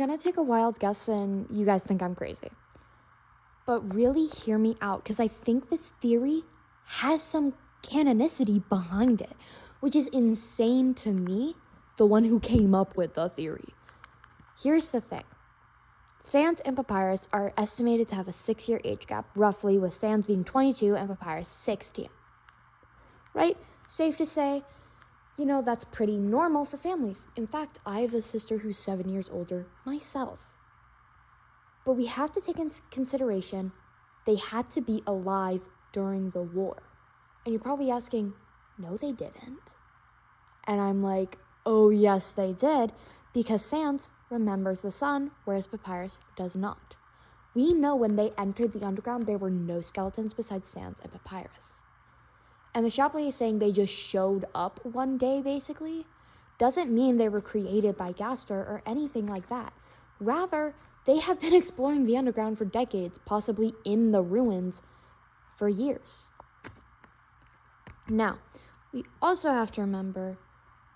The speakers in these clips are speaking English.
gonna take a wild guess and you guys think I'm crazy. But really hear me out, because I think this theory has some canonicity behind it, which is insane to me, the one who came up with the theory. Here's the thing. Sans and Papyrus are estimated to have a 6-year age gap, roughly, with Sans being 22 and Papyrus 16. Right? Safe to say, that's pretty normal for families. In fact, I have a sister who's 7 years older myself. But we have to take into consideration they had to be alive during the war. And you're probably asking, no, they didn't. And I'm like, oh, yes, they did, because Sans remembers the sun, whereas Papyrus does not. We know when they entered the underground, there were no skeletons besides Sans and Papyrus. And the Chapelet is saying they just showed up one day, basically, doesn't mean they were created by Gaster or anything like that. Rather, they have been exploring the underground for decades, possibly in the ruins for years. Now, we also have to remember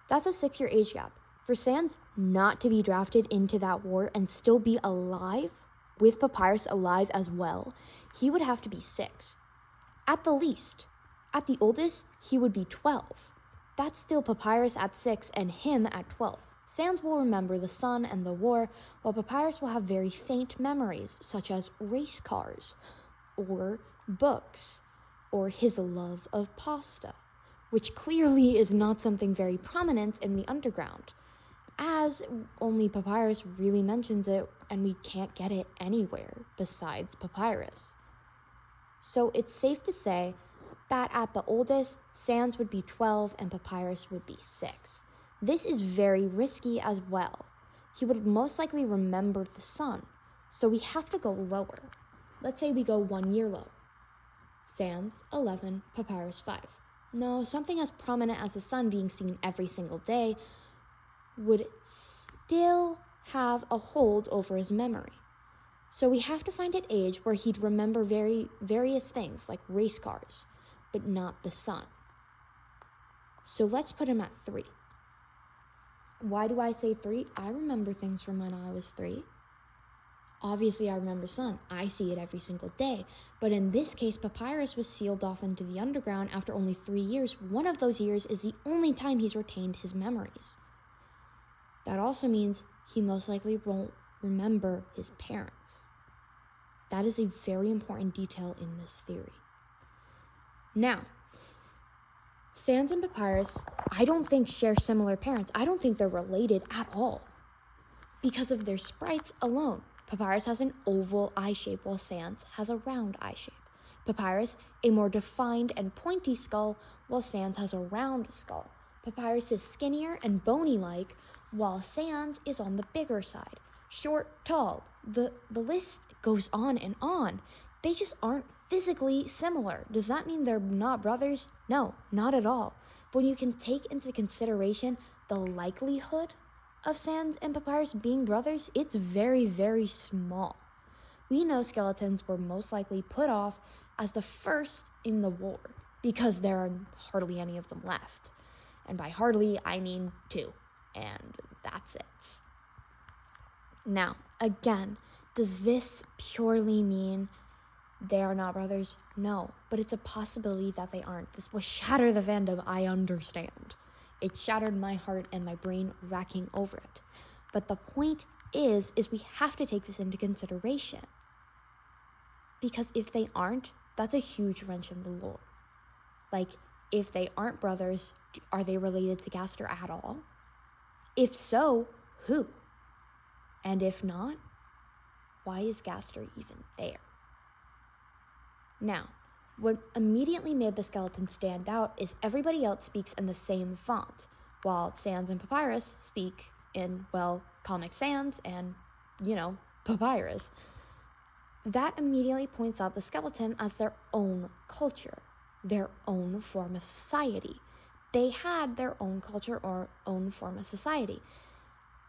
that's a 6-year age gap. For Sans not to be drafted into that war and still be alive, with Papyrus alive as well, he would have to be 6. At the least. At the oldest, he would be 12. That's still Papyrus at 6 and him at 12. Sans will remember the sun and the war, while Papyrus will have very faint memories, such as race cars, or books, or his love of pasta, which clearly is not something very prominent in the underground, as only Papyrus really mentions it, and we can't get it anywhere besides Papyrus. So it's safe to say that at the oldest, Sans would be 12 and Papyrus would be 6. This is very risky as well. He would most likely remember the sun, so we have to go lower. Let's say we go 1 year lower. Sans, 11, Papyrus, 5. No, something as prominent as the sun being seen every single day would still have a hold over his memory. So we have to find an age where he'd remember various things like race cars, but not the sun. So let's put him at 3. Why do I say 3? I remember things from when I was 3. Obviously, I remember sun. I see it every single day. But in this case, Papyrus was sealed off into the underground after only 3 years. One of those years is the only time he's retained his memories. That also means he most likely won't remember his parents. That is a very important detail in this theory. Now, Sans and Papyrus, I don't think share similar parents. I don't think they're related at all because of their sprites alone. Papyrus has an oval eye shape while Sans has a round eye shape. Papyrus, a more defined and pointy skull, while Sans has a round skull. Papyrus is skinnier and bony-like, while Sans is on the bigger side. Short, tall. The list goes on and on. They just aren't physically similar. Does that mean they're not brothers? No, not at all. But when you can take into consideration the likelihood of Sans and Papyrus being brothers, it's very, very small. We know skeletons were most likely put off as the first in the war because there are hardly any of them left. And by hardly, I mean 2. And that's it. Now, again, does this purely mean they are not brothers? No, but it's a possibility that they aren't. This will shatter the fandom, I understand. It shattered my heart and my brain racking over it. But the point is we have to take this into consideration. Because if they aren't, that's a huge wrench in the lore. Like, if they aren't brothers, are they related to Gaster at all? If so, who? And if not, why is Gaster even there? Now, what immediately made the skeleton stand out is everybody else speaks in the same font, while Sans and Papyrus speak in, Comic Sans and, Papyrus. That immediately points out the skeleton as their own culture, their own form of society. They had their own culture or own form of society.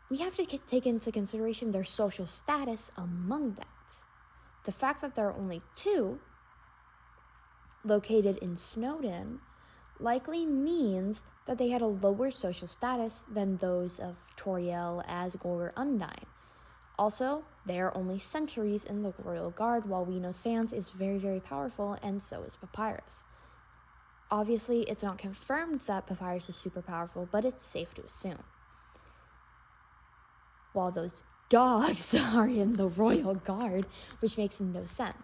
We have to take into consideration their social status among that. The fact that there are only 2 located in Snowdon likely means that they had a lower social status than those of Toriel, Asgore, or Undine. Also, they are only sentries in the Royal Guard, while we know Sans is very, very powerful, and so is Papyrus. Obviously, it's not confirmed that Papyrus is super powerful, but it's safe to assume. While those dogs are in the Royal Guard, which makes no sense.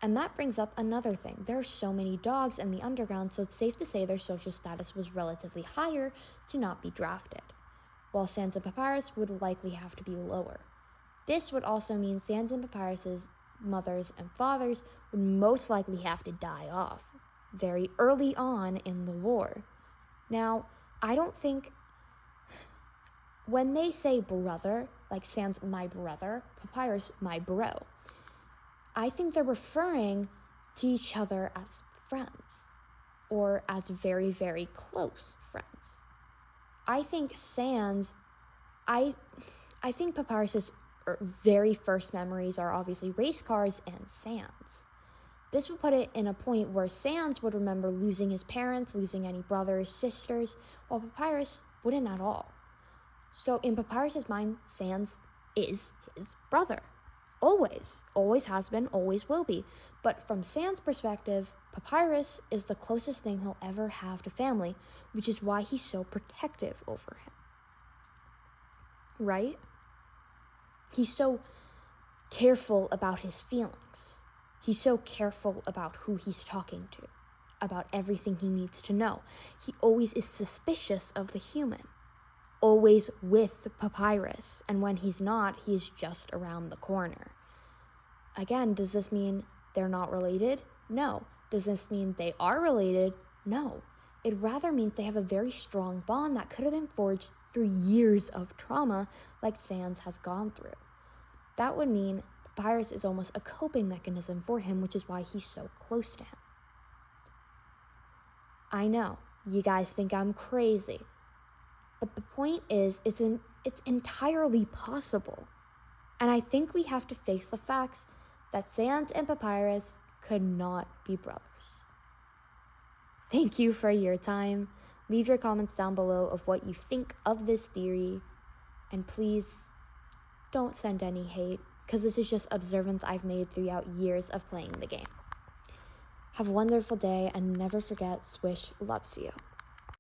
And that brings up another thing. There are so many dogs in the underground, so it's safe to say their social status was relatively higher to not be drafted, while Sans and Papyrus would likely have to be lower. This would also mean Sans and Papyrus's mothers and fathers would most likely have to die off very early on in the war. Now, I don't think when they say brother, like Sans my brother, Papyrus my bro, I think they're referring to each other as friends or as very, very close friends. I think Sans, I think Papyrus's very first memories are obviously race cars and Sans. This would put it in a point where Sans would remember losing his parents, losing any brothers, sisters, while Papyrus wouldn't at all. So in Papyrus's mind, Sans is his brother. Always has been, always will be. But from Sans' perspective, Papyrus is the closest thing he'll ever have to family, which is why he's so protective over him. Right? He's so careful about his feelings. He's so careful about who he's talking to, about everything he needs to know. He always is suspicious of the human, always with Papyrus, and when he's not, he's just around the corner. Again, does this mean they're not related? No. Does this mean they are related? No. It rather means they have a very strong bond that could have been forged through years of trauma like Sans has gone through. That would mean Papyrus is almost a coping mechanism for him, which is why he's so close to him. I know, you guys think I'm crazy, but the point is, it's entirely possible. And I think we have to face the facts that Sans and Papyrus could not be brothers. Thank you for your time. Leave your comments down below of what you think of this theory. And please don't send any hate, because this is just observance I've made throughout years of playing the game. Have a wonderful day, and never forget, Swish loves you.